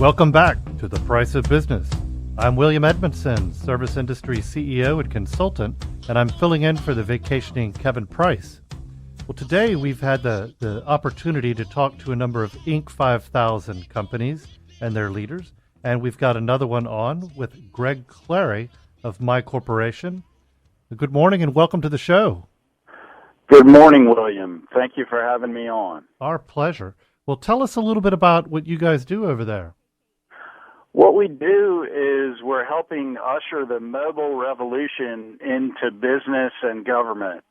Welcome back to The Price of Business. I'm William Edmunson, service industry CEO and consultant, and I'm filling in for the vacationing Kevin Price. Well, today we've had the opportunity to talk to a number of Inc. 5000 companies and their leaders, and we've got another one on with Greg Clary of My Corporation. Good morning and welcome to the show. Good morning, William. Thank you for having me on. Our pleasure. Well, tell us a little bit about what you guys do over there. What we do is we're helping usher the mobile revolution into business and government.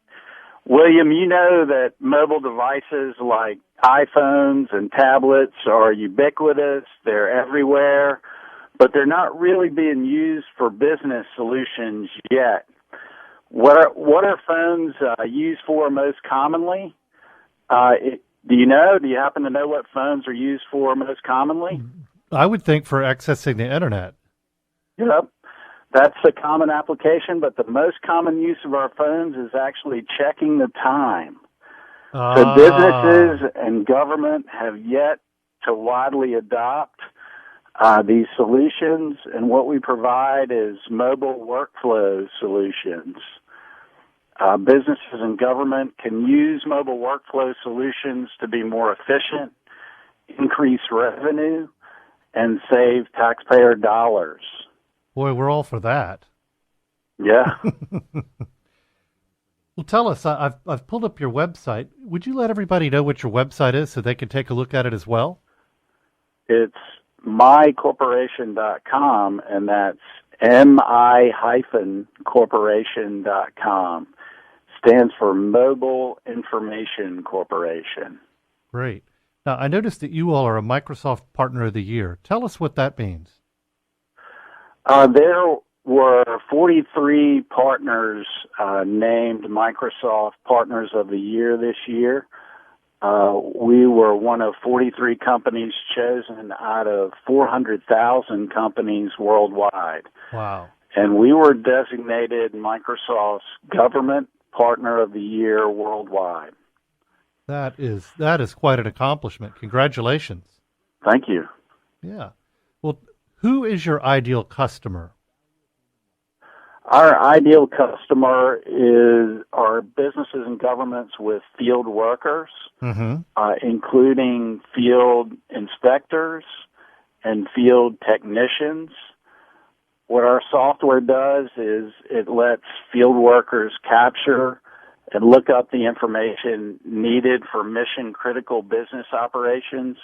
William, you know that mobile devices like iPhones and tablets are ubiquitous. They're everywhere, but they're not really being used for business solutions yet. What are phones used for most commonly? Do you know? Do you happen to know what phones are used for most commonly? I would think for accessing the internet. Yep. That's a common application, but the most common use of our phones is actually checking the time. So businesses and government have yet to widely adopt these solutions, and what we provide is mobile workflow solutions. Businesses and government can use mobile workflow solutions to be more efficient, increase revenue, and save taxpayer dollars. Boy, we're all for that. Yeah. Well, tell us, I've pulled up your website. Would you let everybody know what your website is so they can take a look at it as well? It's mycorporation.com, and that's mi-corporation.com. Stands for Mobile Information Corporation. Great. Now, I noticed that you all are a Microsoft Partner of the Year. Tell us what that means. There were 43 partners named Microsoft Partners of the Year this year. We were one of 43 companies chosen out of 400,000 companies worldwide. Wow. And we were designated Microsoft's Government Partner of the Year worldwide. That is quite an accomplishment. Congratulations. Thank you. Yeah. Well, who is your ideal customer? Our ideal customer are businesses and governments with field workers, including field inspectors and field technicians. What our software does is it lets field workers capture and look up the information needed for mission-critical business operations,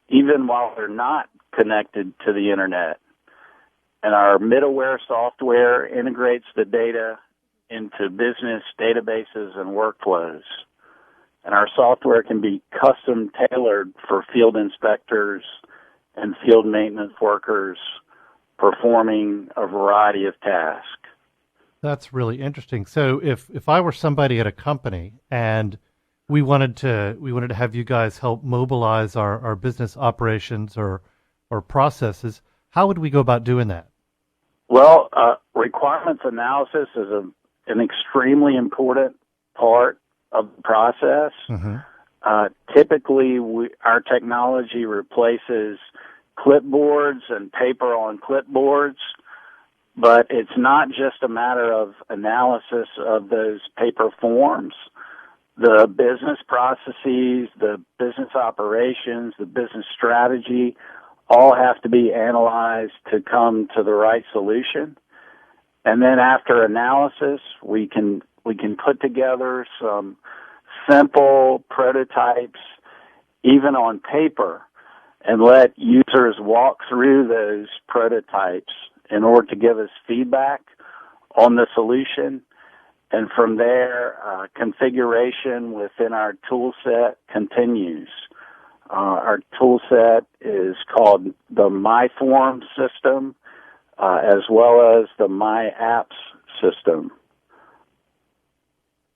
even while they're not connected to the internet. And our middleware software integrates the data into business databases and workflows. And our software can be custom tailored for field inspectors and field maintenance workers performing a variety of tasks. That's really interesting. So if I were somebody at a company and we wanted to have you guys help mobilize our business operations or processes, how would we go about doing that? Well, requirements analysis is an extremely important part of the process. Typically, our technology replaces clipboards and paper on clipboards, but it's not just a matter of analysis of those paper forms. The business processes, the business operations, the business strategy all have to be analyzed to come to the right solution. And then after analysis, we can put together some simple prototypes, even on paper, and let users walk through those prototypes in order to give us feedback on the solution. And from there, configuration within our tool set continues. Our tool set is called the MyForm system, as well as the MyApps system.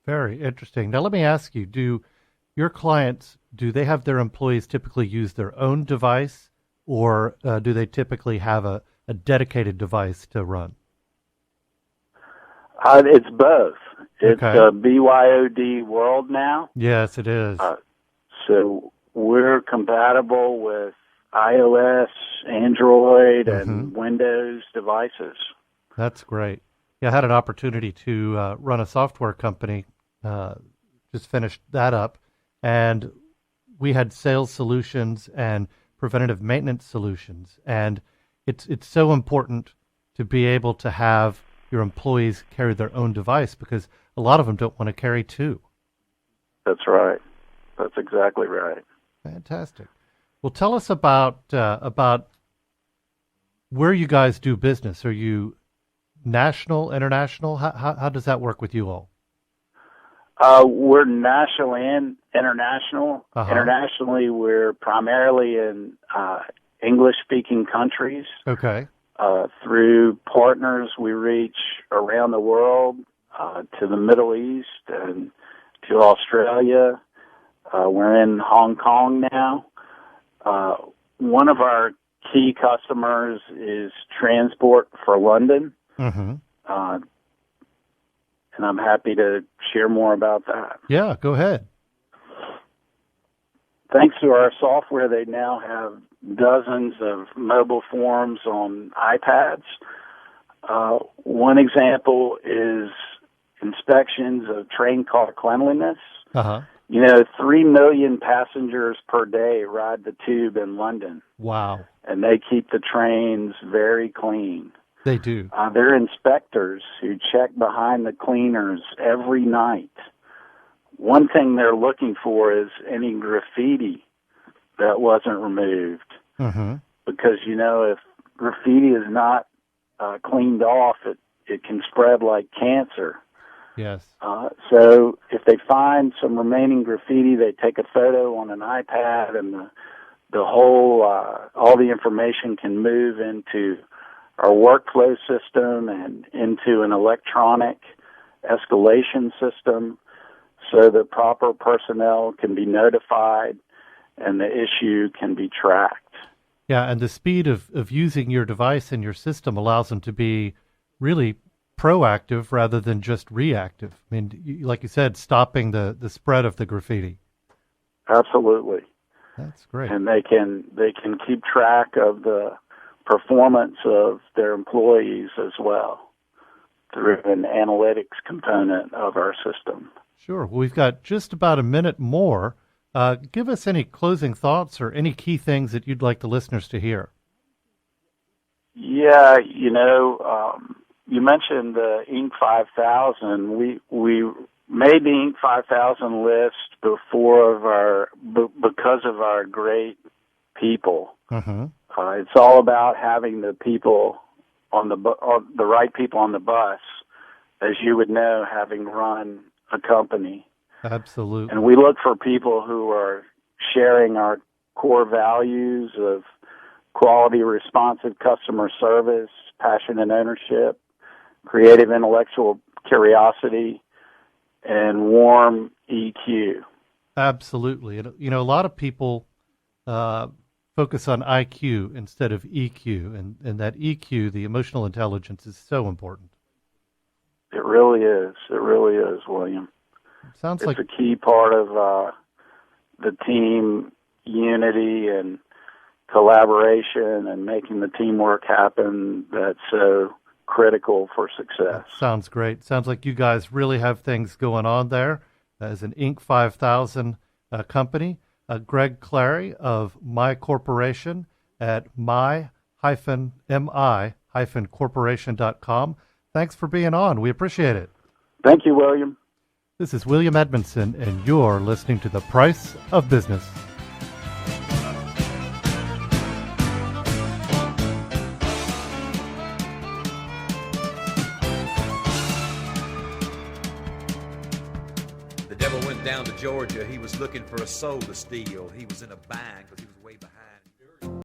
Very interesting. Now, let me ask you, do your clients, do they have their employees typically use their own device, or do they typically have a dedicated device to run? It's both. It's Okay. a BYOD world now. Yes, it is. So we're compatible with iOS, Android, and Windows devices. That's great. Yeah, I had an opportunity to run a software company, just finished that up, and we had sales solutions and preventative maintenance solutions. And it's so important to be able to have your employees carry their own device because a lot of them don't want to carry two. That's right. That's exactly right. Fantastic. Well, tell us about where you guys do business. Are you national, international? How does that work with you all? We're national and international. Internationally, we're primarily in English-speaking countries. Okay. Through partners, we reach around the world, to the Middle East and to Australia. We're in Hong Kong now. One of our key customers is Transport for London. And I'm happy to share more about that. Yeah, go ahead. Thanks to our software, they now have dozens of mobile forms on iPads. One example is inspections of train car cleanliness. 3 million passengers per day ride the tube in London. Wow. And they keep the trains very clean. They do. They're inspectors who check behind the cleaners every night. One thing they're looking for is any graffiti that wasn't removed. Because, if graffiti is not cleaned off, it can spread like cancer. Yes. So if they find some remaining graffiti, they take a photo on an iPad, and the whole, all the information can move into our workflow system and into an electronic escalation system so the proper personnel can be notified and the issue can be tracked. Yeah, and the speed of using your device and your system allows them to be really proactive rather than just reactive. I mean, like you said, stopping the spread of the graffiti. Absolutely. That's great. And they can keep track of the performance of their employees as well through an analytics component of our system. Sure. Well, we've got just about a minute more. Give us any closing thoughts or any key things that you'd like the listeners to hear. Yeah, you mentioned the Inc. 5000. We made the Inc. 5000 list because of our great people. It's all about having the people the right people on the bus, as you would know, having run a company. Absolutely. And we look for people who are sharing our core values of quality, responsive customer service, passion and ownership, creative intellectual curiosity, and warm EQ. Absolutely. And, a lot of people focus on IQ instead of EQ, and that EQ, the emotional intelligence, is so important. It really is. It really is, William. Sounds it's like a key part of the team unity and collaboration and making the teamwork happen that's so critical for success. Sounds great. Sounds like you guys really have things going on there as an Inc. 5000 company. Greg Clary of My Corporation at my-mi-corporation.com. Thanks for being on. We appreciate it. Thank you, William. This is William Edmunson, and you're listening to The Price of Business. The devil went down to Georgia. He was looking for a soul to steal. He was in a bag.